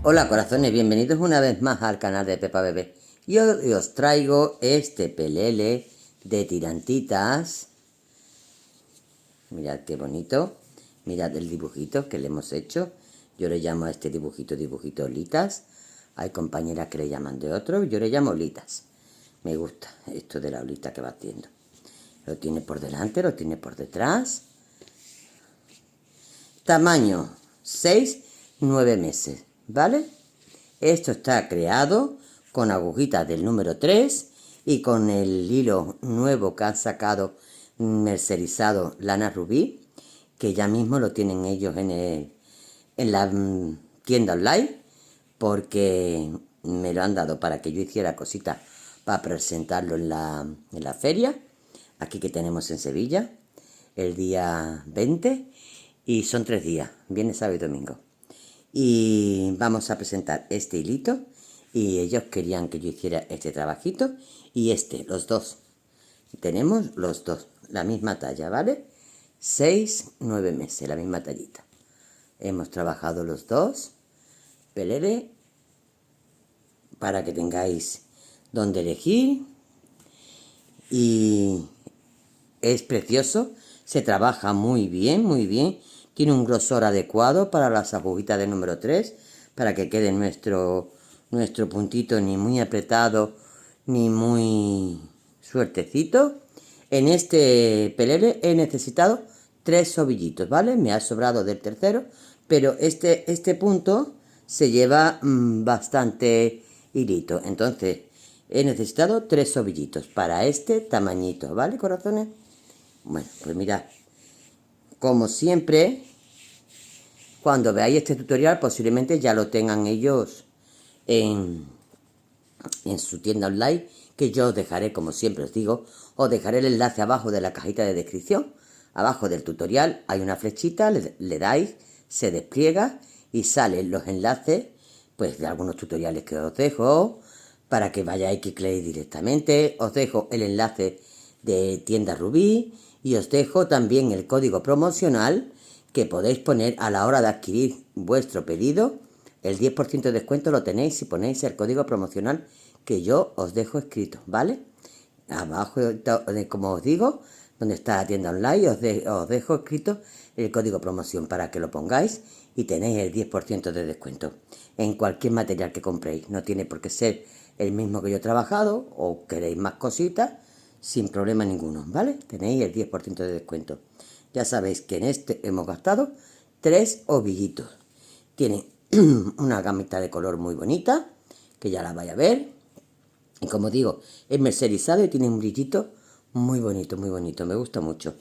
Hola corazones, bienvenidos una vez más al canal de Pepa Bebé. Y hoy os traigo este pelele de tirantitas. Mirad qué bonito. Mirad el dibujito que le hemos hecho. Yo le llamo a este dibujito olitas. Hay compañeras que le llaman de otro, yo le llamo olitas. Me gusta esto de la olita que va haciendo. Lo tiene por delante, lo tiene por detrás. Tamaño 6-9 meses. ¿Vale? Esto está creado con agujitas del número 3 y con el hilo nuevo que han sacado mercerizado Lana Rubí, que ya mismo lo tienen ellos en la tienda online, porque me lo han dado para que yo hiciera cositas para presentarlo en la feria, aquí que tenemos en Sevilla, el día 20, y son 3 días, viernes, sábado y domingo. Y vamos a presentar este hilito y ellos querían que yo hiciera este trabajito y los dos. Tenemos los dos, la misma talla, ¿vale? 6-9 meses, la misma tallita. Hemos trabajado los dos, pelele, para que tengáis donde elegir. Y es precioso, se trabaja muy bien, muy bien. Tiene un grosor adecuado para las agujitas de número 3, para que quede nuestro puntito ni muy apretado ni muy suertecito. En este pelele he necesitado 3 ovillitos, ¿vale? Me ha sobrado del tercero, pero este punto se lleva bastante hilito. Entonces he necesitado 3 ovillitos para este tamañito, ¿vale, corazones? Bueno, pues mirad. Como siempre, cuando veáis este tutorial, posiblemente ya lo tengan ellos en su tienda online, que yo os dejaré, como siempre os digo, os dejaré el enlace abajo de la cajita de descripción. Abajo del tutorial hay una flechita, le dais, se despliega y salen los enlaces, pues, de algunos tutoriales que os dejo, para que vayáis y clicéis directamente. Os dejo el enlace de tienda Rubí y os dejo también el código promocional que podéis poner a la hora de adquirir vuestro pedido. El 10% de descuento lo tenéis si ponéis el código promocional que yo os dejo escrito, ¿vale? Abajo, como os digo, donde está la tienda online, os dejo escrito el código promoción para que lo pongáis y tenéis el 10% de descuento en cualquier material que compréis. No tiene por qué ser el mismo que yo he trabajado, o queréis más cositas, sin problema ninguno, ¿vale? Tenéis el 10% de descuento. Ya sabéis que en este hemos gastado 3 ovillitos. Tiene una gamita de color muy bonita, que ya la vais a ver. Y como digo, es mercerizado y tiene un brillito muy bonito, muy bonito. Me gusta mucho.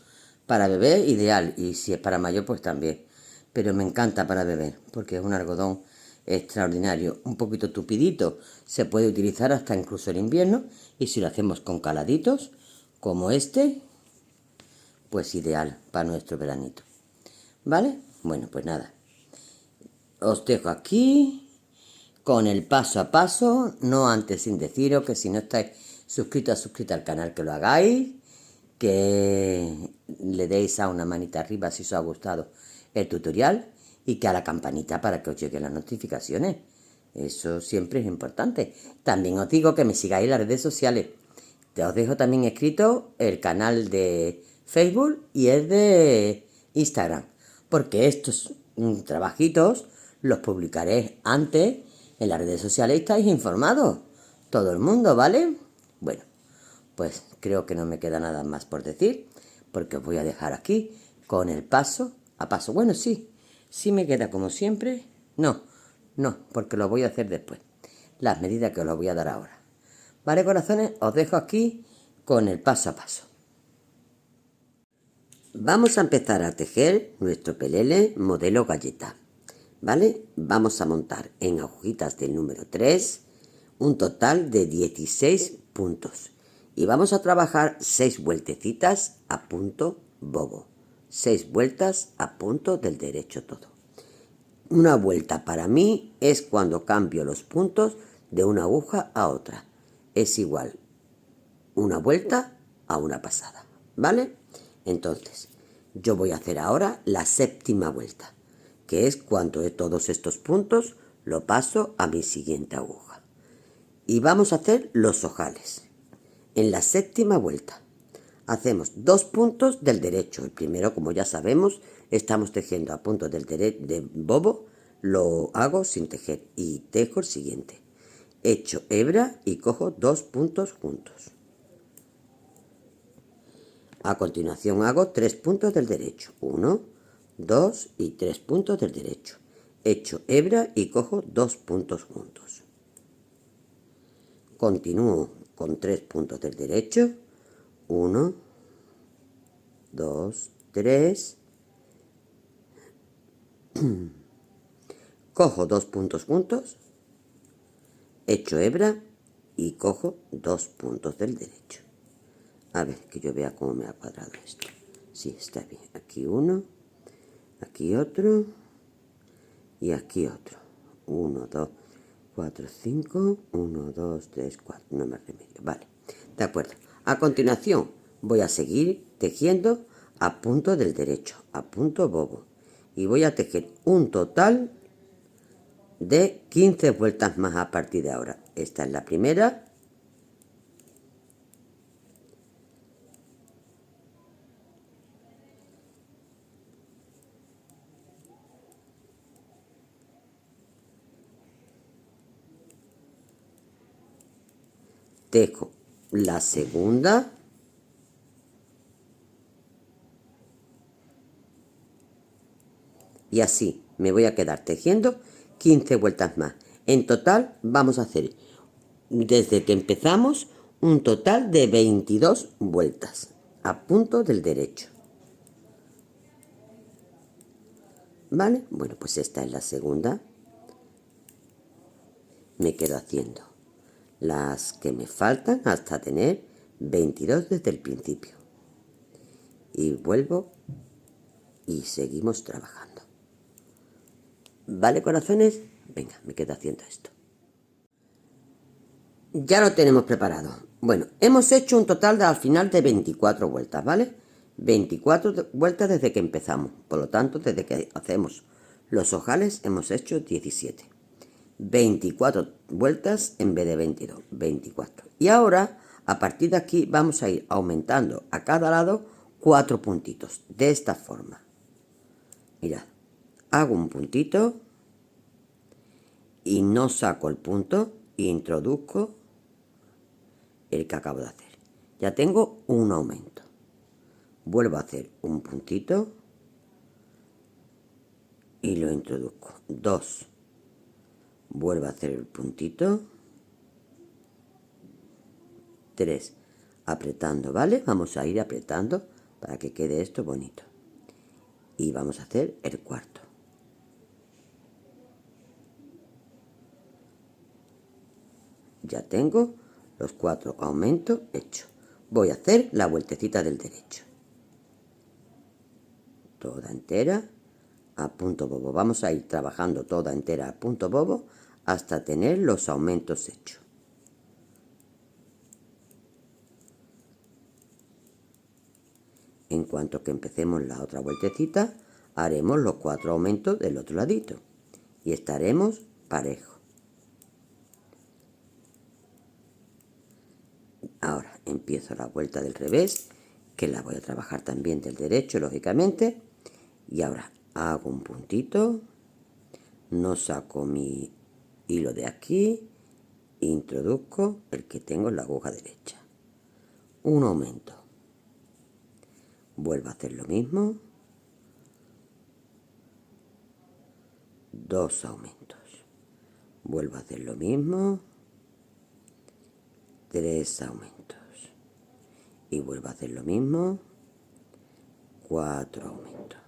Para bebé, ideal. Y si es para mayor, pues también. Pero me encanta para beber, porque es un algodón extraordinario. Un poquito tupidito. Se puede utilizar hasta incluso en invierno. Y si lo hacemos con caladitos, como este, pues ideal para nuestro veranito. ¿Vale? Bueno, pues nada. Os dejo aquí con el paso a paso, no antes sin deciros que si no estáis suscritos al canal, que lo hagáis, que le deis a una manita arriba si os ha gustado el tutorial y que a la campanita para que os lleguen las notificaciones. Eso siempre es importante. También os digo que me sigáis en las redes sociales. Os dejo también escrito el canal de Facebook y el de Instagram, porque estos trabajitos los publicaré antes en las redes sociales y estáis informados, todo el mundo, ¿vale? Bueno, pues creo que no me queda nada más por decir, porque os voy a dejar aquí con el paso a paso. Bueno, sí, Si me queda como siempre, no, porque lo voy a hacer después. Las medidas que os las voy a dar ahora. Vale, corazones, os dejo aquí con el paso a paso. Vamos a empezar a tejer nuestro pelele modelo galleta. ¿Vale? Vamos a montar en agujitas del número 3 un total de 16 puntos. Y vamos a trabajar 6 vueltecitas a punto bobo. 6 vueltas a punto del derecho todo. Una vuelta para mí es cuando cambio los puntos de una aguja a otra. Es igual una vuelta a una pasada. ¿Vale? Entonces, yo voy a hacer ahora la séptima vuelta, que es cuando de todos estos puntos lo paso a mi siguiente aguja. Y vamos a hacer los ojales. En la séptima vuelta hacemos 2 puntos del derecho. El primero, como ya sabemos, estamos tejiendo a punto del de bobo, lo hago sin tejer y tejo el siguiente. Echo hebra y cojo 2 puntos juntos. A continuación hago 3 puntos del derecho. 1, 2 y 3 puntos del derecho. Echo hebra y cojo 2 puntos juntos. Continúo con 3 puntos del derecho. 1, 2, 3. Cojo 2 puntos juntos. Echo hebra y cojo 2 puntos del derecho. A ver, que yo vea cómo me ha cuadrado esto. Sí, está bien. Aquí uno, aquí otro y aquí otro. 1, 2, 4, 5. 1, 2, 3, 4. No más remedio. Vale, de acuerdo. A continuación voy a seguir tejiendo a punto del derecho, a punto bobo. Y voy a tejer un total de 15 vueltas más a partir de ahora. Esta es la primera. Tejo la segunda. Y así me voy a quedar tejiendo 15 vueltas más. En total vamos a hacer, desde que empezamos, un total de 22 vueltas a punto del derecho. ¿Vale? Bueno, pues esta es la segunda. Me quedo haciendo las que me faltan hasta tener 22 desde el principio. Y vuelvo y seguimos trabajando. ¿Vale, corazones? Venga, me quedo haciendo esto. Ya lo tenemos preparado. Bueno, hemos hecho un total de al final de 24 vueltas, ¿vale? 24 vueltas desde que empezamos. Por lo tanto, desde que hacemos los ojales hemos hecho 17. 24 vueltas en vez de 22. 24. Y ahora, a partir de aquí, vamos a ir aumentando a cada lado 4 puntitos. De esta forma. Mirad. Hago un puntito y no saco el punto. Introduzco el que acabo de hacer. Ya tengo un aumento. Vuelvo a hacer un puntito y lo introduzco. 2. Vuelvo a hacer el puntito. 3. Apretando, ¿vale? Vamos a ir apretando para que quede esto bonito. Y vamos a hacer el cuarto. Ya tengo los 4 aumentos hechos. Voy a hacer la vueltecita del derecho. Toda entera a punto bobo. Vamos a ir trabajando toda entera a punto bobo hasta tener los aumentos hechos. En cuanto que empecemos la otra vueltecita, haremos los 4 aumentos del otro ladito y estaremos parejos. Ahora empiezo la vuelta del revés, que la voy a trabajar también del derecho, lógicamente. Y ahora hago un puntito, no saco mi hilo de aquí, introduzco el que tengo en la aguja derecha. Un aumento. Vuelvo a hacer lo mismo. 2 aumentos. Vuelvo a hacer lo mismo, 3 aumentos. Y vuelvo a hacer lo mismo, 4 aumentos.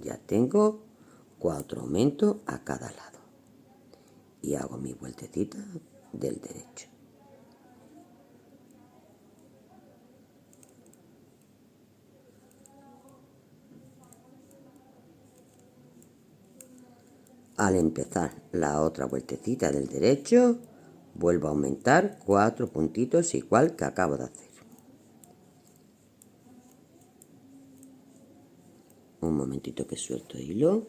Ya tengo 4 aumentos a cada lado. Y hago mi vueltecita del derecho. Al empezar la otra vueltecita del derecho, vuelvo a aumentar 4 puntitos igual que acabo de hacer. Un momentito que suelto el hilo.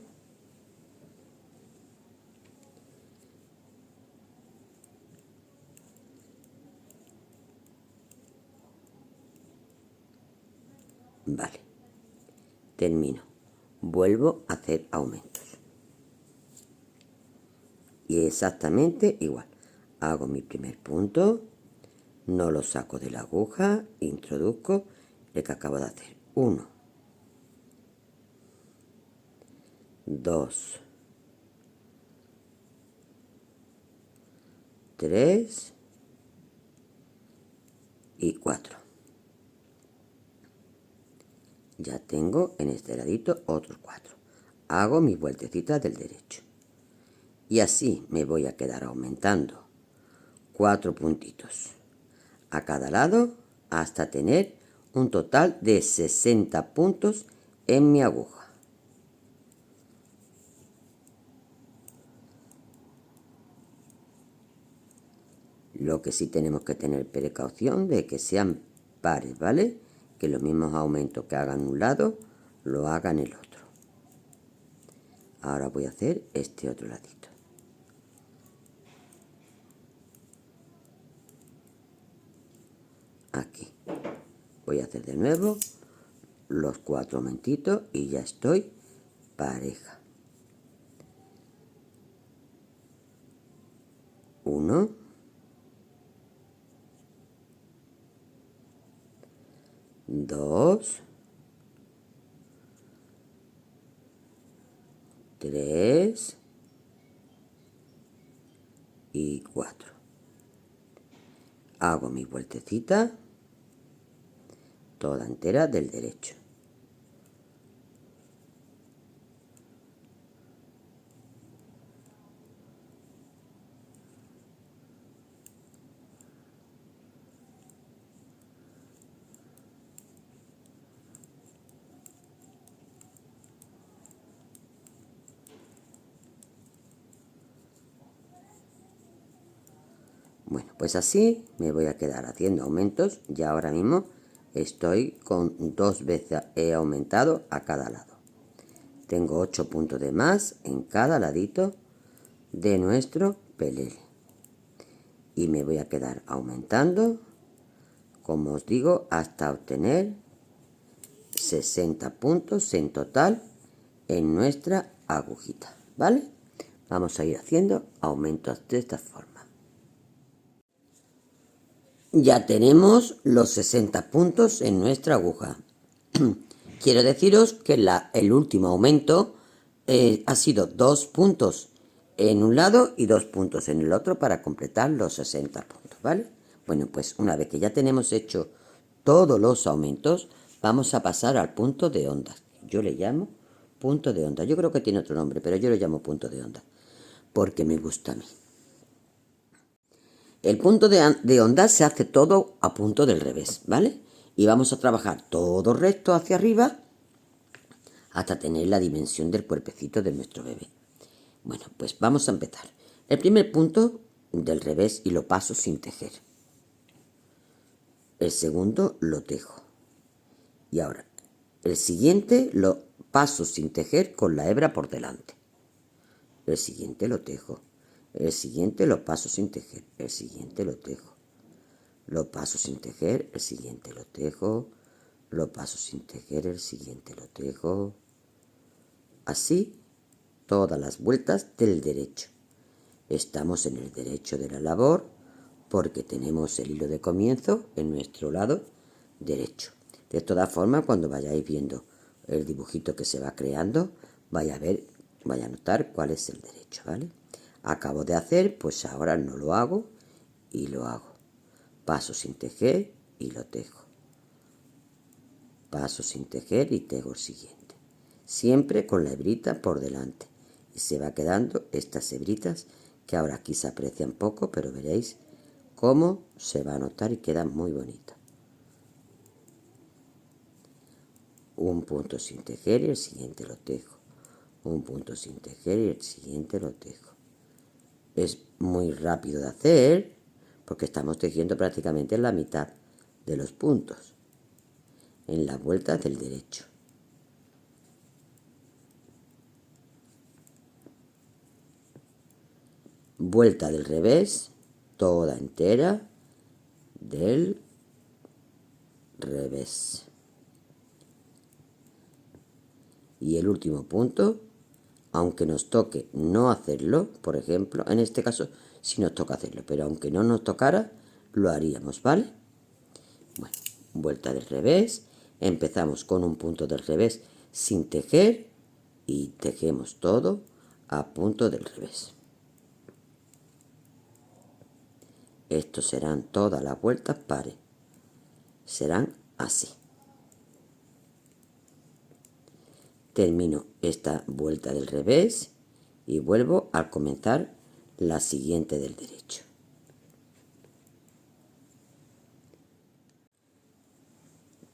Vale. Termino. Vuelvo a hacer aumentos. Y exactamente igual. Hago mi primer punto, no lo saco de la aguja, introduzco el que acabo de hacer. 1, 2, 3 y 4. Ya tengo en este ladito otros 4. Hago mis vueltecitas del derecho. Y así me voy a quedar aumentando 4 puntitos a cada lado hasta tener un total de 60 puntos en mi aguja. Lo que sí tenemos que tener precaución de que sean pares, ¿vale? Que los mismos aumentos que hagan un lado, lo hagan el otro. Ahora voy a hacer este otro ladito. Aquí. Voy a hacer de nuevo los 4 aumentitos y ya estoy pareja. 1, 2, 3 y 4. Hago mi vueltecita toda entera del derecho. Bueno, pues así me voy a quedar haciendo aumentos. Ya ahora mismo estoy con 2 veces he aumentado a cada lado. Tengo 8 puntos de más en cada ladito de nuestro pelele. Y me voy a quedar aumentando, como os digo, hasta obtener 60 puntos en total en nuestra agujita, ¿vale? Vamos a ir haciendo aumentos de esta forma. Ya tenemos los 60 puntos en nuestra aguja. Quiero deciros que el último aumento ha sido 2 puntos en un lado y 2 puntos en el otro para completar los 60 puntos, ¿vale? Bueno, pues una vez que ya tenemos hecho todos los aumentos, vamos a pasar al punto de onda. Yo le llamo punto de onda. Yo creo que tiene otro nombre, pero yo lo llamo punto de onda, porque me gusta a mí. El punto de onda se hace todo a punto del revés, ¿vale? Y vamos a trabajar todo recto hacia arriba hasta tener la dimensión del cuerpecito de nuestro bebé. Bueno, pues vamos a empezar. El primer punto del revés y lo paso sin tejer. El segundo lo tejo. Y ahora, el siguiente lo paso sin tejer con la hebra por delante. El siguiente lo tejo. El siguiente lo paso sin tejer. El siguiente lo tejo. Lo paso sin tejer. El siguiente lo tejo. Lo paso sin tejer. El siguiente lo tejo. Así todas las vueltas del derecho. Estamos en el derecho de la labor porque tenemos el hilo de comienzo en nuestro lado derecho. De todas formas, cuando vayáis viendo el dibujito que se va creando, vaya a ver, vaya a notar cuál es el derecho, ¿vale? Acabo de hacer, pues ahora no lo hago y lo hago. Paso sin tejer y lo tejo. Paso sin tejer y tejo el siguiente. Siempre con la hebrita por delante. Y se va quedando estas hebritas que ahora aquí se aprecian poco, pero veréis cómo se va a notar y queda muy bonito. Un punto sin tejer y el siguiente lo tejo. Un punto sin tejer y el siguiente lo tejo. Es muy rápido de hacer porque estamos tejiendo prácticamente la mitad de los puntos en las vueltas del derecho. Vuelta del revés, toda entera del revés. Y el último punto, aunque nos toque no hacerlo, por ejemplo, en este caso sí nos toca hacerlo, pero aunque no nos tocara, lo haríamos, ¿vale? Bueno, vuelta del revés, empezamos con un punto del revés sin tejer y tejemos todo a punto del revés. Estos serán todas las vueltas pares, serán así. Termino esta vuelta del revés y vuelvo a comenzar la siguiente del derecho.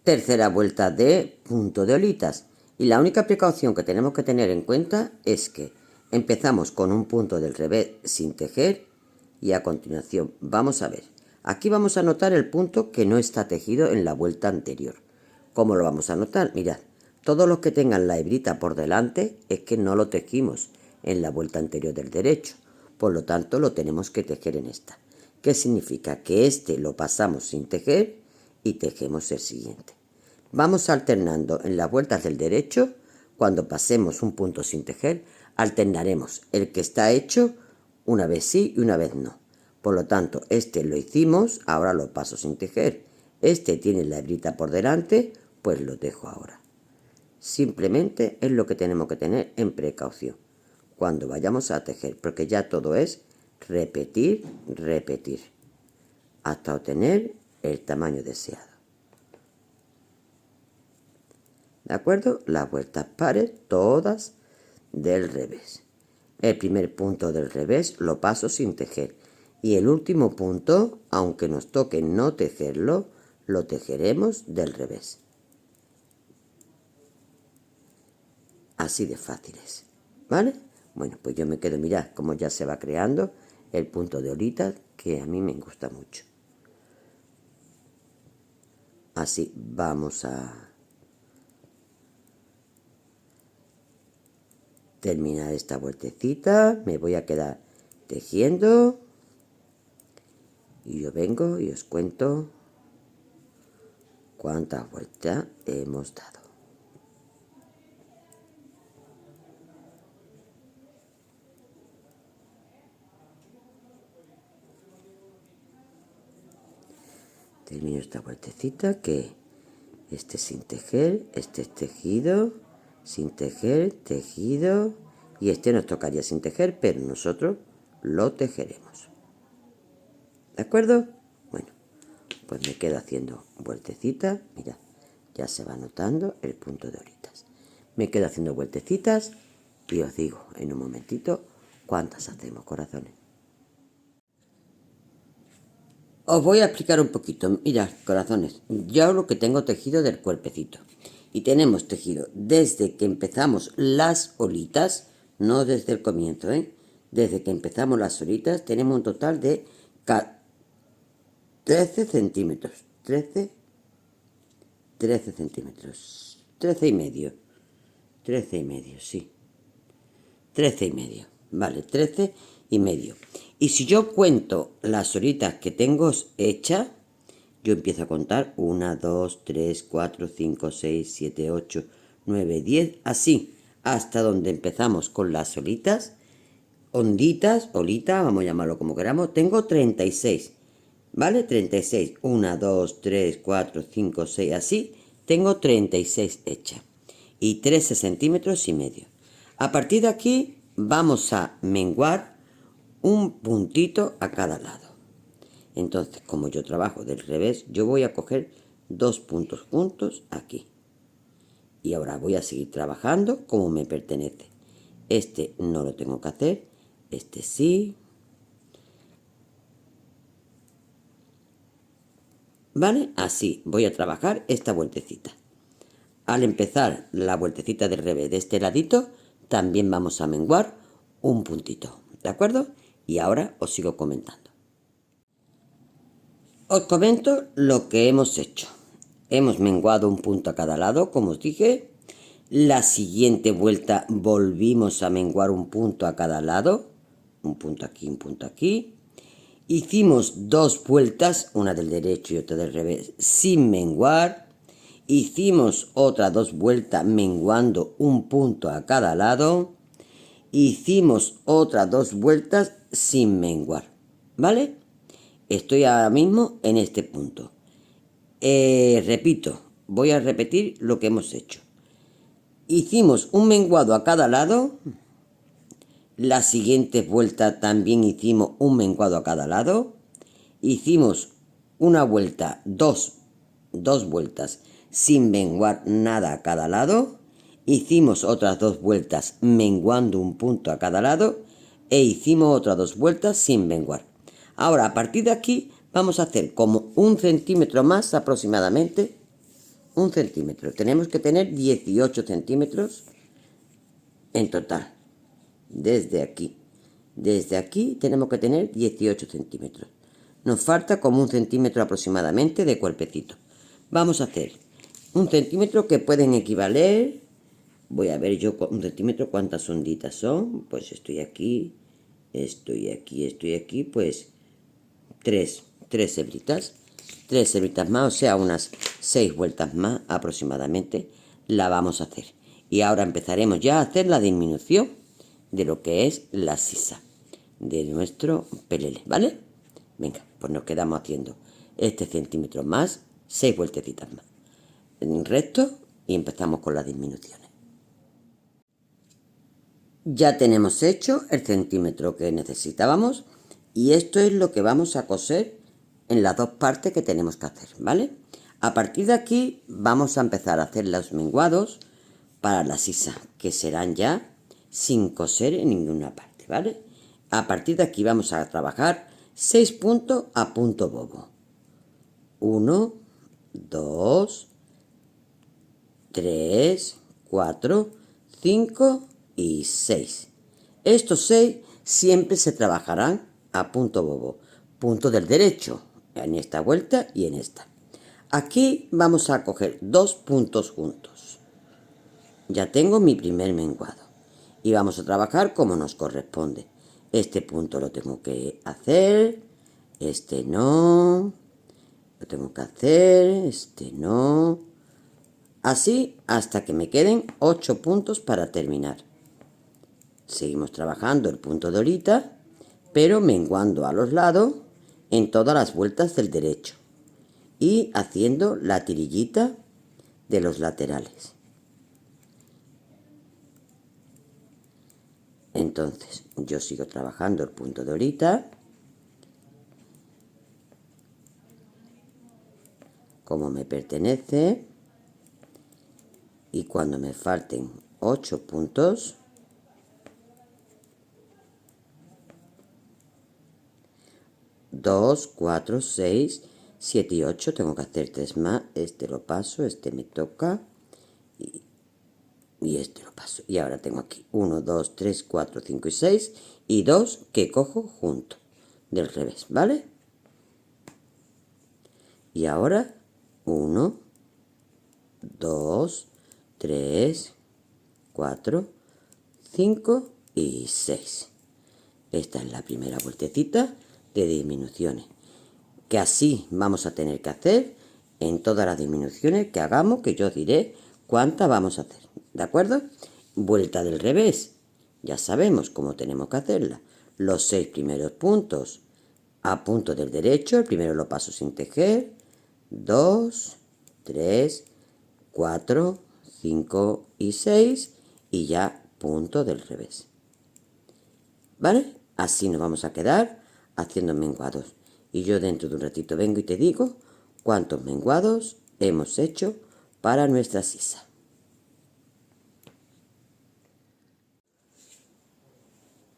Tercera vuelta de punto de olitas. Y la única precaución que tenemos que tener en cuenta es que empezamos con un punto del revés sin tejer y a continuación vamos a ver. Aquí vamos a notar el punto que no está tejido en la vuelta anterior. ¿Cómo lo vamos a notar? Mirad, todos los que tengan la hebrita por delante es que no lo tejimos en la vuelta anterior del derecho. Por lo tanto, lo tenemos que tejer en esta. ¿Qué significa? Que este lo pasamos sin tejer y tejemos el siguiente. Vamos alternando en las vueltas del derecho. Cuando pasemos un punto sin tejer, alternaremos el que está hecho una vez sí y una vez no. Por lo tanto, este lo hicimos, ahora lo paso sin tejer. Este tiene la hebrita por delante, pues lo dejo ahora. Simplemente es lo que tenemos que tener en precaución cuando vayamos a tejer, porque ya todo es repetir, repetir, hasta obtener el tamaño deseado. ¿De acuerdo? Las vueltas pares, todas del revés. El primer punto del revés lo paso sin tejer. Y el último punto, aunque nos toque no tejerlo, lo tejeremos del revés. Así de fáciles, ¿vale? Bueno, pues yo me quedo, mirad cómo ya se va creando el punto de olitas, que a mí me gusta mucho. Así vamos a terminar esta vueltecita. Me voy a quedar tejiendo y yo vengo y os cuento cuántas vueltas hemos dado. Termino esta vueltecita, que este sin tejer, este es tejido, sin tejer, tejido, y este nos tocaría sin tejer, pero nosotros lo tejeremos. ¿De acuerdo? Bueno, pues me quedo haciendo vueltecitas. Mirad, ya se va notando el punto de olitas. Me quedo haciendo vueltecitas y os digo en un momentito cuántas hacemos, corazones. Os voy a explicar un poquito. Mirad, corazones, yo lo que tengo tejido del cuerpecito. Y tenemos tejido desde que empezamos las olitas, no desde el comienzo, Desde que empezamos las olitas tenemos un total de 13 centímetros. 13 centímetros. 13 y medio. 13 y medio, sí. 13 y medio. Vale, 13 y medio. Y si yo cuento las horitas que tengo hechas, yo empiezo a contar 1, 2, 3, 4, 5, 6, 7, 8, 9, 10, así, hasta donde empezamos con las olitas, onditas, olitas, vamos a llamarlo como queramos. Tengo 36, ¿vale? 36, 1, 2, 3, 4, 5, 6, así, tengo 36 hechas. Y 13 centímetros y medio. A partir de aquí vamos a menguar un puntito a cada lado. Entonces, como yo trabajo del revés, yo voy a coger 2 puntos juntos aquí. Y ahora voy a seguir trabajando como me pertenece. Este no lo tengo que hacer, este sí. ¿Vale? Así voy a trabajar esta vueltecita. Al empezar la vueltecita del revés de este ladito, también vamos a menguar un puntito, ¿de acuerdo? Y ahora os sigo comentando. Os comento lo que hemos hecho. Hemos menguado un punto a cada lado, como os dije. La siguiente vuelta volvimos a menguar un punto a cada lado. Un punto aquí, un punto aquí. Hicimos 2 vueltas, una del derecho y otra del revés, sin menguar. Hicimos otras 2 vueltas menguando un punto a cada lado. Hicimos otras 2 vueltas sin menguar, ¿vale? Estoy ahora mismo en este punto. Repito, voy a repetir lo que hemos hecho. Hicimos un menguado a cada lado. La siguiente vuelta también hicimos un menguado a cada lado. Hicimos una vuelta, dos vueltas sin menguar nada a cada lado. Hicimos otras 2 vueltas menguando un punto a cada lado. E hicimos otras 2 vueltas sin menguar. Ahora, a partir de aquí, vamos a hacer como 1 centímetro más aproximadamente. 1 centímetro. Tenemos que tener 18 centímetros en total. Desde aquí. Desde aquí tenemos que tener 18 centímetros. Nos falta como 1 centímetro aproximadamente de cuerpecito. Vamos a hacer 1 centímetro que pueden equivaler. Voy a ver yo 1 centímetro cuántas onditas son. Pues estoy aquí, pues 3 hebritas. 3 hebritas más, o sea, unas 6 vueltas más aproximadamente la vamos a hacer. Y ahora empezaremos ya a hacer la disminución de lo que es la sisa de nuestro pelele, ¿vale? Venga, pues nos quedamos haciendo este centímetro más, 6 vueltecitas más en recto y empezamos con las disminuciones. Ya tenemos hecho el centímetro que necesitábamos y esto es lo que vamos a coser en las 2 partes que tenemos que hacer, ¿vale? A partir de aquí vamos a empezar a hacer los menguados para la sisa, que serán ya sin coser en ninguna parte, ¿vale? A partir de aquí vamos a trabajar 6 puntos a punto bobo. 1, 2, 3, 4, 5 y 6. Estos 6 siempre se trabajarán a punto bobo, punto del derecho, en esta vuelta y en esta. Aquí vamos a coger 2 puntos juntos. Ya tengo mi primer menguado y vamos a trabajar como nos corresponde. Este punto lo tengo que hacer, este no, lo tengo que hacer, este no. Así hasta que me queden 8 puntos para terminar. Seguimos trabajando el punto de orita, pero menguando a los lados en todas las vueltas del derecho y haciendo la tirillita de los laterales. Entonces yo sigo trabajando el punto de orita como me pertenece y cuando me falten 8 puntos dos, 4, 6, 7 y 8, tengo que hacer 3 más, este lo paso, este me toca y este lo paso. Y ahora tengo aquí 1, 2, 3, 4, 5 y 6 y 2 que cojo junto del revés, ¿vale? Y ahora 1, 2, 3, 4, 5 y 6. Esta es la primera vueltecita de disminuciones, que así vamos a tener que hacer en todas las disminuciones que hagamos, que yo os diré cuántas vamos a hacer, ¿de acuerdo? Vuelta del revés, ya sabemos cómo tenemos que hacerla. Los 6 primeros puntos a punto del derecho, el primero lo paso sin tejer, 2, 3, 4, 5 y 6 y ya punto del revés. ¿Vale? Así nos vamos a quedar haciendo menguados. Y yo dentro de un ratito vengo y te digo cuántos menguados hemos hecho para nuestra sisa.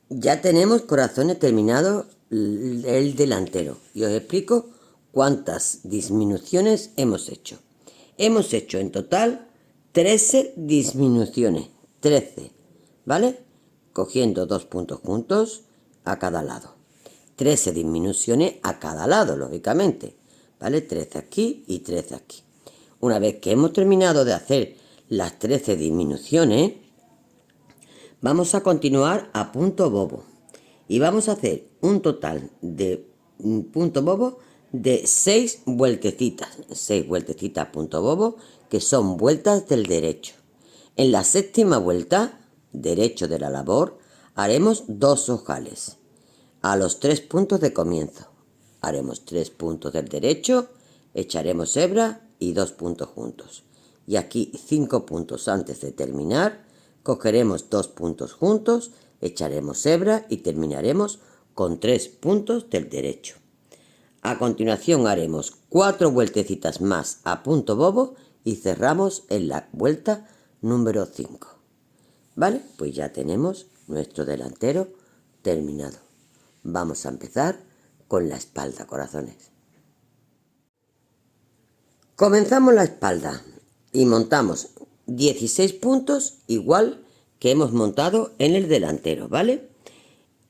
Ya tenemos, corazones, terminado el delantero. Y os explico cuántas disminuciones hemos hecho. Hemos hecho en total 13 disminuciones. 13, ¿vale? Cogiendo 2 puntos juntos a cada lado. 13 disminuciones a cada lado, lógicamente. ¿Vale? 13 aquí y 13 aquí. Una vez que hemos terminado de hacer las 13 disminuciones, vamos a continuar a punto bobo. Y vamos a hacer un total de punto bobo de 6 vueltecitas. 6 vueltecitas a punto bobo, que son vueltas del derecho. En la séptima vuelta, derecho de la labor, haremos 2 ojales. A los 3 puntos de comienzo. Haremos 3 puntos del derecho, echaremos hebra y 2 puntos juntos. Y aquí 5 puntos antes de terminar, cogeremos 2 puntos juntos, echaremos hebra y terminaremos con 3 puntos del derecho. A continuación haremos 4 vueltecitas más a punto bobo y cerramos en la vuelta número 5. ¿Vale? Pues ya tenemos nuestro delantero terminado. Vamos a empezar con la espalda, corazones. Comenzamos la espalda y montamos 16 puntos igual que hemos montado en el delantero, ¿vale?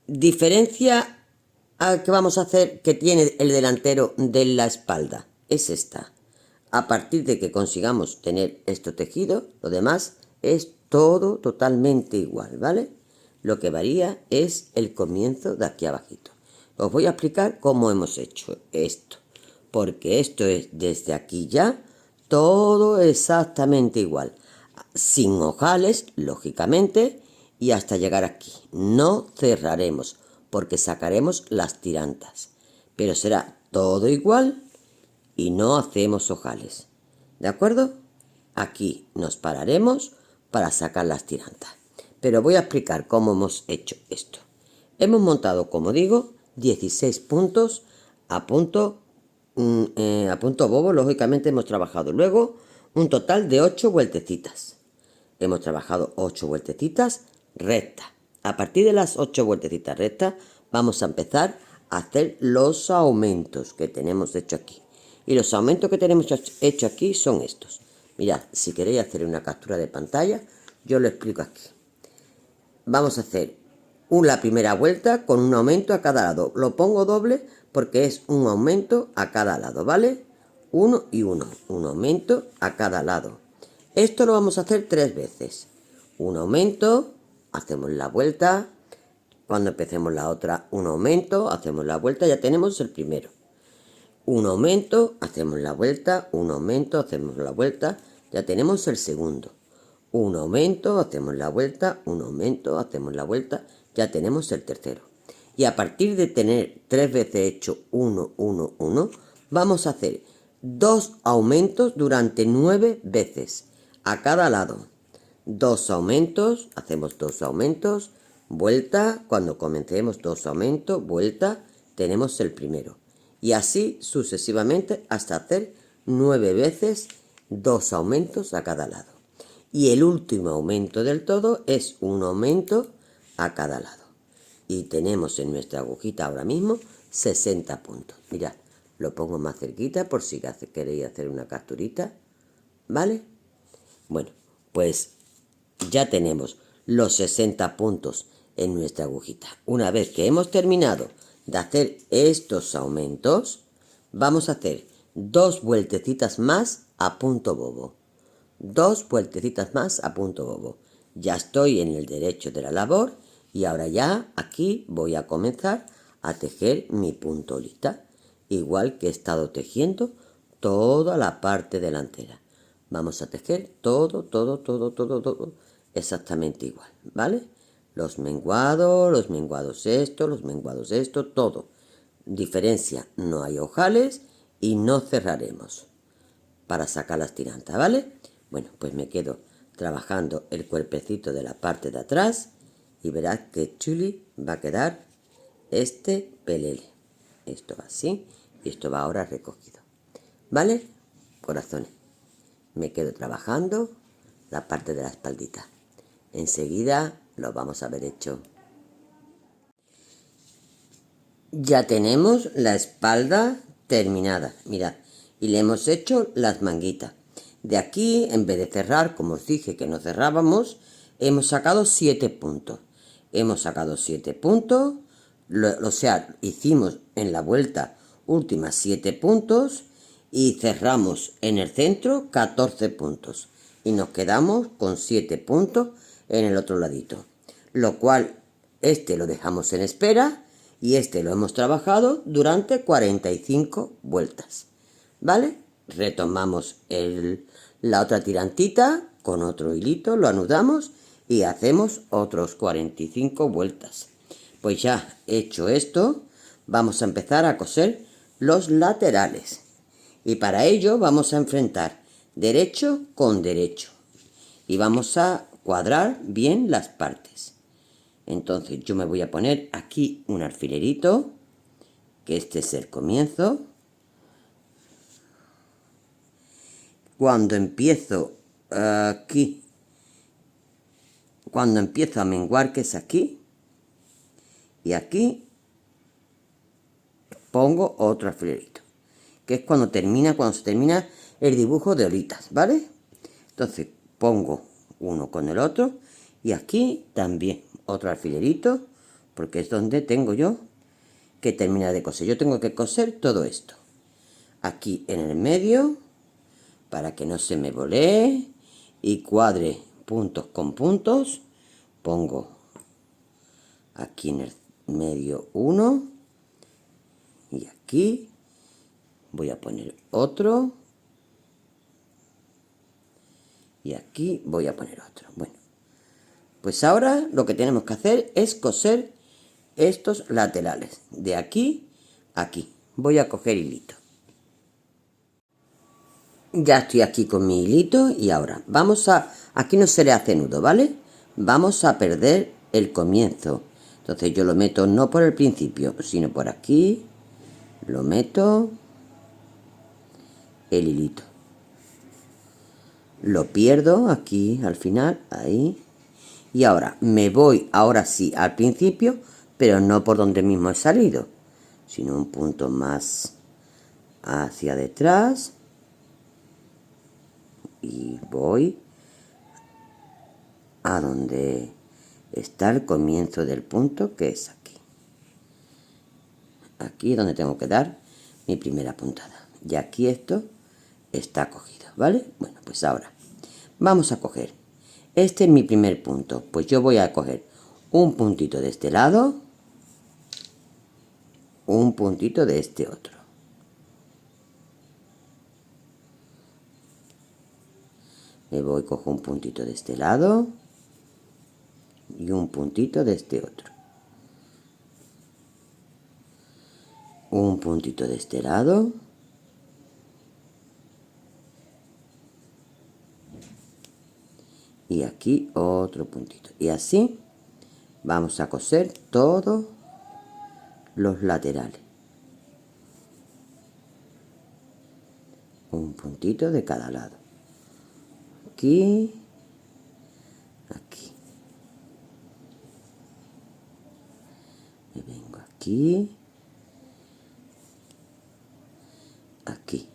Diferencia que vamos a hacer que tiene el delantero de la espalda es esta. A partir de que consigamos tener esto tejido, lo demás es todo totalmente igual, ¿vale? Lo que varía es el comienzo de aquí abajito. Os voy a explicar cómo hemos hecho esto, porque esto es desde aquí ya todo exactamente igual, sin ojales, lógicamente, y hasta llegar aquí. No cerraremos, porque sacaremos las tirantas, pero será todo igual y no hacemos ojales. ¿De acuerdo? Aquí nos pararemos para sacar las tirantas. Pero voy a explicar cómo hemos hecho esto. Hemos montado, como digo, 16 puntos a punto bobo. Lógicamente hemos trabajado luego un total de 8 vueltecitas. Hemos trabajado 8 vueltecitas rectas. A partir de las 8 vueltecitas rectas vamos a empezar a hacer los aumentos que tenemos hecho aquí. Y los aumentos que tenemos hecho aquí son estos. Mirad, si queréis hacer una captura de pantalla, yo lo explico aquí. Vamos a hacer la primera vuelta con un aumento a cada lado. Lo pongo doble porque es un aumento a cada lado, ¿vale? 1 y 1. Un aumento a cada lado. Esto lo vamos a hacer 3 veces. Un aumento, hacemos la vuelta. Cuando empecemos la otra, un aumento, hacemos la vuelta, ya tenemos el primero. Un aumento, hacemos la vuelta, un aumento, hacemos la vuelta, ya tenemos el segundo. Un aumento, hacemos la vuelta, un aumento, hacemos la vuelta, ya tenemos el tercero. Y a partir de tener 3 veces hecho 1, 1, 1, vamos a hacer 2 aumentos durante 9 veces a cada lado. 2 aumentos, hacemos 2 aumentos, vuelta, cuando comencemos 2 aumentos, vuelta, tenemos el primero. Y así sucesivamente hasta hacer 9 veces 2 aumentos a cada lado. Y el último aumento del todo es un aumento a cada lado. Y tenemos en nuestra agujita ahora mismo 60 puntos. Mirad, lo pongo más cerquita por si queréis hacer una capturita. ¿Vale? Bueno, pues ya tenemos los 60 puntos en nuestra agujita. Una vez que hemos terminado de hacer estos aumentos, vamos a hacer 2 vueltecitas más a punto bobo. 2 vueltecitas más a punto bobo. Ya estoy en el derecho de la labor y ahora ya aquí voy a comenzar a tejer mi puntolita, igual que he estado tejiendo toda la parte delantera. Vamos a tejer todo exactamente igual, ¿vale? Los menguados esto, todo. Diferencia, no hay ojales y no cerraremos para sacar las tirantas, ¿vale? Bueno, pues me quedo trabajando el cuerpecito de la parte de atrás y verás que chuli va a quedar este pelele. Esto va así y esto va ahora recogido. ¿Vale? Corazones. Me quedo trabajando la parte de la espaldita. Enseguida lo vamos a ver hecho. Ya tenemos la espalda terminada, mirad, y le hemos hecho las manguitas. De aquí, en vez de cerrar, como os dije que no cerrábamos, hemos sacado 7 puntos. Hemos sacado 7 puntos, o sea, hicimos en la vuelta última 7 puntos y cerramos en el centro 14 puntos. Y nos quedamos con 7 puntos en el otro ladito. Lo cual, este lo dejamos en espera. Y este lo hemos trabajado durante 45 vueltas. ¿Vale? Retomamos la otra tirantita con otro hilito, lo anudamos y hacemos otros 45 vueltas. Pues ya hecho esto, vamos a empezar a coser los laterales. Y para ello vamos a enfrentar derecho con derecho. Y vamos a cuadrar bien las partes. Entonces yo me voy a poner aquí un alfilerito, que este es el comienzo. Cuando empiezo aquí, cuando empiezo a menguar, que es aquí, y aquí pongo otro alfilerito, que es cuando se termina el dibujo de olitas, ¿vale? Entonces pongo uno con el otro y aquí también otro alfilerito, porque es donde tengo yo que terminar de coser. Yo tengo que coser todo esto aquí en el medio para que no se me volee y cuadre puntos con puntos. Pongo aquí en el medio uno y aquí voy a poner otro y aquí voy a poner otro. Bueno, pues ahora lo que tenemos que hacer es coser estos laterales de aquí a aquí. Voy a coger hilito. Ya estoy aquí con mi hilito y ahora vamos a... Aquí no se le hace nudo, ¿vale? Vamos a perder el comienzo. Entonces yo lo meto no por el principio, sino por aquí. Lo meto el hilito. Lo pierdo aquí al final, ahí. Y ahora me voy, ahora sí, al principio, pero no por donde mismo he salido, sino un punto más hacia detrás. Y voy a donde está el comienzo del punto, que es aquí. Aquí es donde tengo que dar mi primera puntada. Y aquí esto está cogido, ¿vale? Bueno, pues ahora vamos a coger. Este es mi primer punto. Pues yo voy a coger un puntito de este lado, un puntito de este otro. Me voy, cojo un puntito de este lado y un puntito de este otro. Un puntito de este lado. Y aquí otro puntito. Y así vamos a coser todos los laterales. Un puntito de cada lado. Aquí. Aquí. Me vengo aquí. Aquí.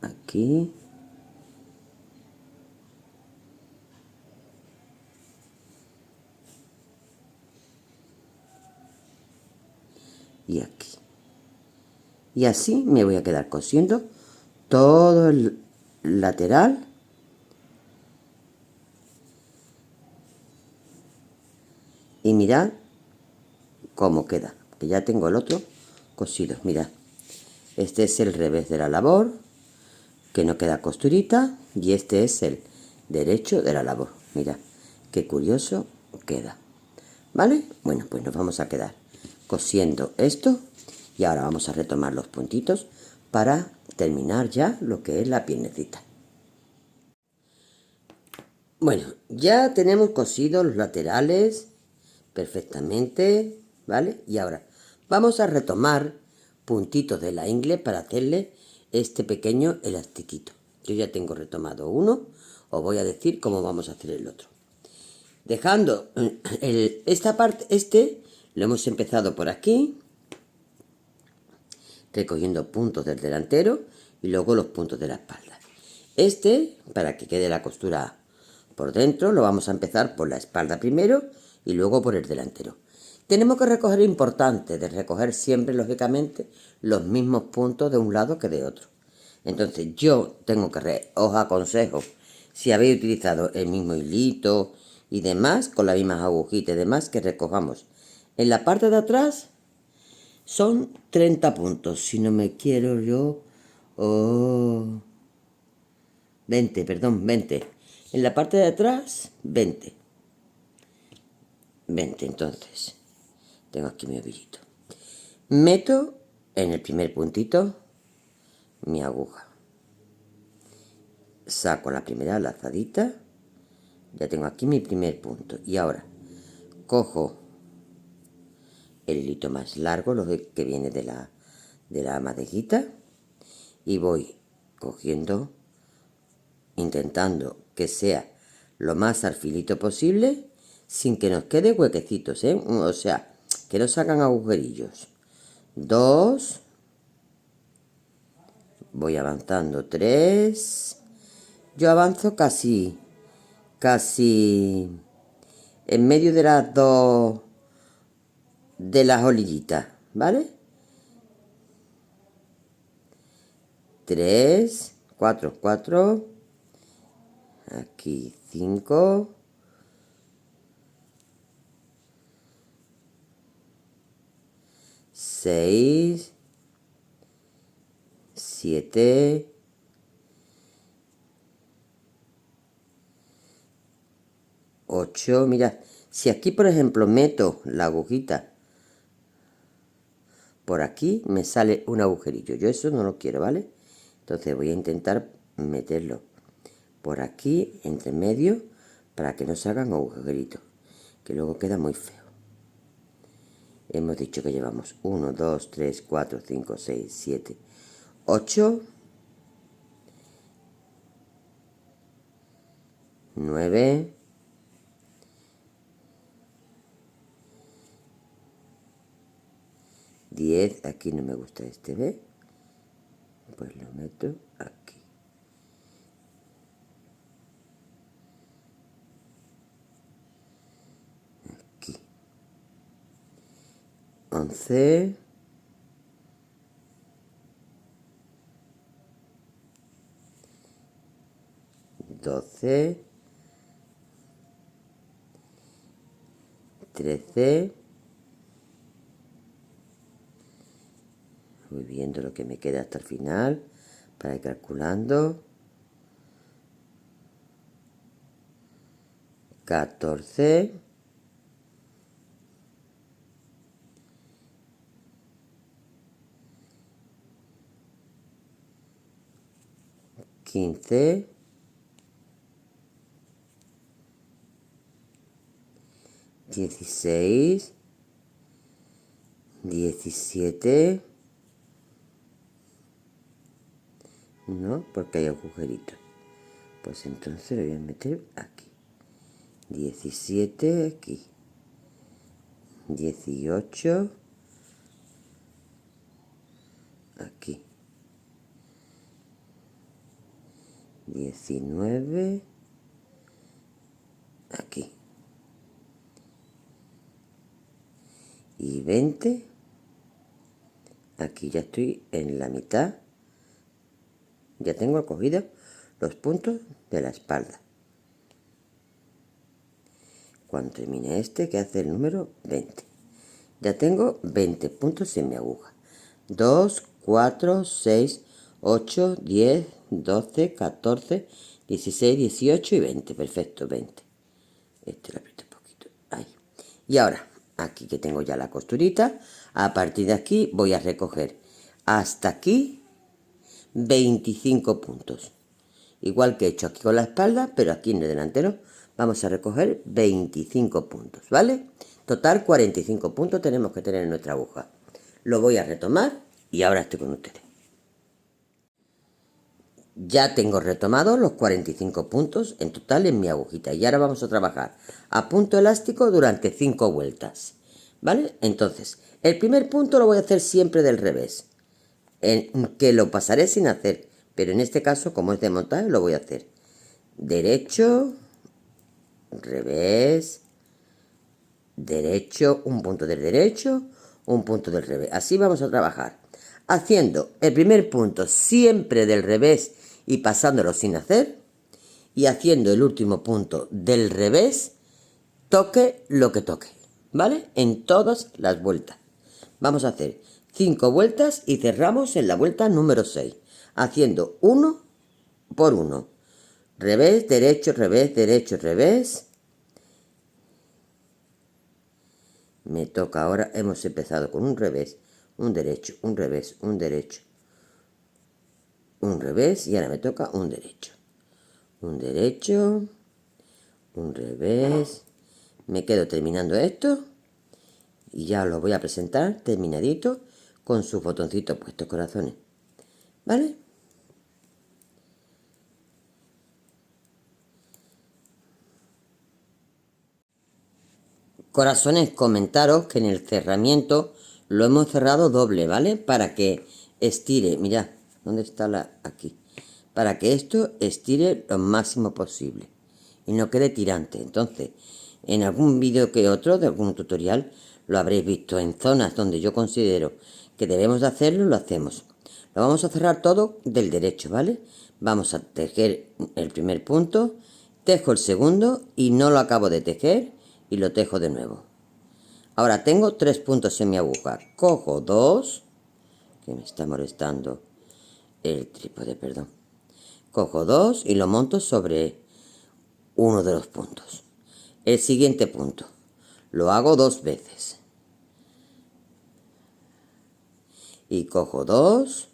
Aquí. Y aquí. Y así me voy a quedar cosiendo todo el lateral. Y mirad cómo queda, que ya tengo el otro cosido. Mirad, este es el revés de la labor, que no queda costurita, y este es el derecho de la labor. Mirad, qué curioso queda. ¿Vale? Bueno, pues nos vamos a quedar cosiendo esto y ahora vamos a retomar los puntitos para terminar ya lo que es la piernecita. Bueno, ya tenemos cosidos los laterales perfectamente, ¿vale? Y ahora vamos a retomar puntitos de la ingle para hacerle este pequeño elastiquito. Yo ya tengo retomado uno, os voy a decir cómo vamos a hacer el otro. Dejando esta parte, lo hemos empezado por aquí, recogiendo puntos del delantero y luego los puntos de la espalda. Para que quede la costura por dentro, lo vamos a empezar por la espalda primero y luego por el delantero. Tenemos que recoger, importante, de recoger siempre, lógicamente, los mismos puntos de un lado que de otro. Entonces os aconsejo, si habéis utilizado el mismo hilito y demás, con las mismas agujitas y demás, que recojamos. En la parte de atrás son 30 puntos, si no me quiero yo... 20, perdón, 20. En la parte de atrás, 20. 20, entonces. Tengo aquí mi ovilito. Meto en el primer puntito mi aguja. Saco la primera lazadita. Ya tengo aquí mi primer punto. Y ahora cojo el hilito más largo, lo que viene de la madejita, y voy cogiendo, intentando que sea lo más al filito posible, sin que nos quede huequecitos, ¿eh? O sea, que no sacan agujerillos. 2, voy avanzando. 3, yo avanzo casi en medio de las dos de las olillitas, ¿vale? 3, 4, aquí 5, 6, 7, 8, mirad, si aquí por ejemplo meto la agujita por aquí, me sale un agujerillo, yo eso no lo quiero, ¿vale? Entonces voy a intentar meterlo por aquí, entre medio, para que no salgan agujeritos, que luego queda muy feo. Hemos dicho que llevamos 1, 2, 3, 4, 5, 6, 7, 8, 9, 10, aquí no me gusta este, ¿ves? Pues lo meto aquí. Aquí. 11, 12, 13, voy viendo lo que me queda hasta el final para ir calculando. 14, 15, 16, 17, no, porque hay agujeritos, pues entonces lo voy a meter aquí. 17 aquí. 18 aquí. 19 aquí. Y 20 aquí. Ya estoy en la mitad. Ya tengo cogido los puntos de la espalda. Cuando termine que hace el número 20. Ya tengo 20 puntos en mi aguja. 2, 4, 6, 8, 10, 12, 14, 16, 18 y 20. Perfecto, 20. Lo aprieto un poquito. Ahí. Y ahora, aquí que tengo ya la costurita, a partir de aquí voy a recoger hasta aquí 25 puntos. igual que he hecho aquí con la espalda, pero aquí en el delantero vamos a recoger 25 puntos, ¿vale? Total 45 puntos tenemos que tener en nuestra aguja. Lo voy a retomar y ahora estoy con ustedes. Ya tengo retomado los 45 puntos en total en mi agujita y ahora vamos a trabajar a punto elástico durante 5 vueltas, ¿vale? Entonces, el primer punto lo voy a hacer siempre del revés, que lo pasaré sin hacer, pero en este caso, como es de montaje, lo voy a hacer derecho, revés, derecho, un punto del derecho, un punto del revés. Así vamos a trabajar, haciendo el primer punto siempre del revés y pasándolo sin hacer, y haciendo el último punto del revés, toque lo que toque, ¿vale? En todas las vueltas. Vamos a hacer 5 vueltas y cerramos en la vuelta número 6, haciendo 1 por 1. Revés, derecho, revés, derecho, revés. Me toca ahora, hemos empezado con un revés, un derecho, un revés, un derecho, un revés y ahora me toca un derecho. Un derecho, un revés. Me quedo terminando esto y ya os lo voy a presentar terminadito con sus botoncitos puestos, corazones, ¿vale? Corazones, comentaros que en el cerramiento lo hemos cerrado doble, ¿vale? Para que estire, mirad, ¿dónde está la? Aquí. Para que esto estire lo máximo posible y no quede tirante. Entonces, en algún vídeo que otro, de algún tutorial, lo habréis visto. En zonas donde yo considero que debemos de hacerlo, lo hacemos. Lo vamos a cerrar todo del derecho, ¿vale? Vamos a tejer el primer punto, tejo el segundo y no lo acabo de tejer y lo tejo de nuevo. Ahora tengo 3 puntos en mi aguja. Cojo 2, que me está molestando el trípode, perdón. Cojo 2 y lo monto sobre uno de los puntos. El siguiente punto lo hago 2 veces. Y cojo 2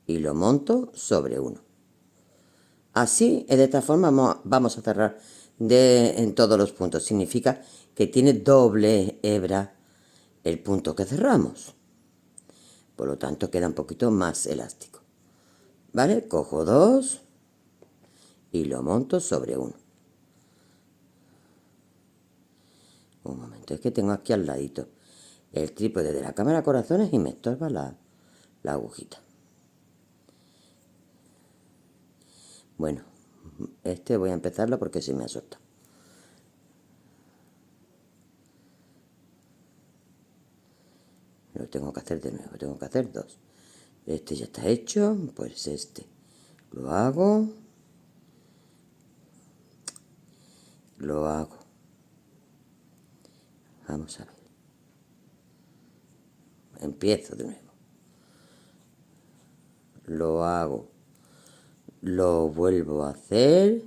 y lo monto sobre uno. Así, de esta forma vamos a cerrar en todos los puntos. Significa que tiene doble hebra el punto que cerramos. Por lo tanto, queda un poquito más elástico. ¿Vale? Cojo 2 y lo monto sobre uno. Un momento, es que tengo aquí al ladito el trípode de la cámara, corazones, y me estorba la agujita. Bueno, este voy a empezarlo porque se me asusta. Lo tengo que hacer de nuevo, tengo que hacer 2. Este ya está hecho, pues este lo hago. Lo hago. Vamos a ver. Empiezo de nuevo. Lo hago. Lo vuelvo a hacer.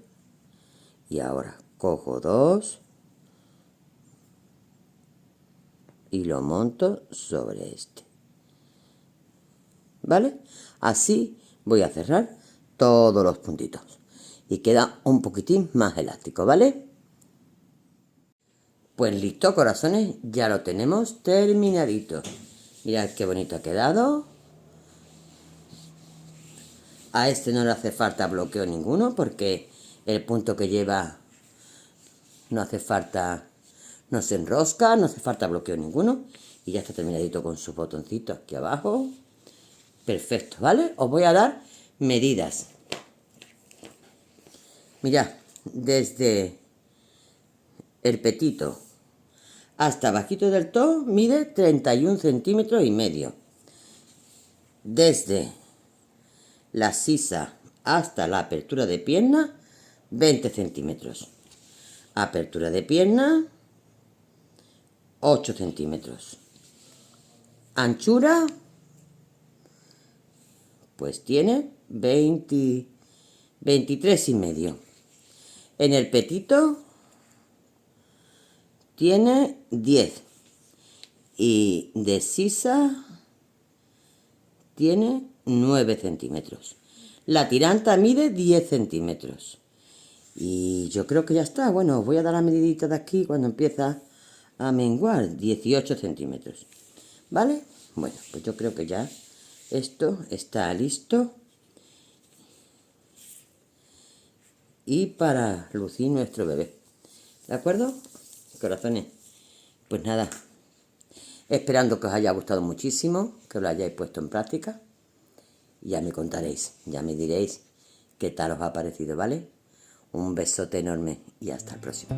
Y ahora cojo 2 y lo monto sobre este. ¿Vale? Así voy a cerrar todos los puntitos. Y queda un poquitín más elástico, ¿vale? Pues listo, corazones, ya lo tenemos terminadito. Mirad qué bonito ha quedado. A este no le hace falta bloqueo ninguno porque el punto que lleva no hace falta, no se enrosca, no hace falta bloqueo ninguno. Y ya está terminadito con sus botoncitos aquí abajo. Perfecto, ¿vale? Os voy a dar medidas. Mirad, desde el petito hasta bajito del todo mide 31 centímetros y medio. Desde la sisa hasta la apertura de pierna, 20 centímetros. Apertura de pierna, 8 centímetros. Anchura, pues tiene 23 y medio. En el petito tiene 10. Y de sisa tiene 9 centímetros. La tiranta mide 10 centímetros. Y yo creo que ya está. Bueno, os voy a dar la medidita de aquí cuando empieza a menguar. 18 centímetros. ¿Vale? Bueno, pues yo creo que ya esto está listo. Y para lucir nuestro bebé. ¿De acuerdo? Corazones. Pues nada. Esperando que os haya gustado muchísimo. Que lo hayáis puesto en práctica. Ya me contaréis. Ya me diréis qué tal os ha parecido, ¿vale? Un besote enorme y hasta el próximo.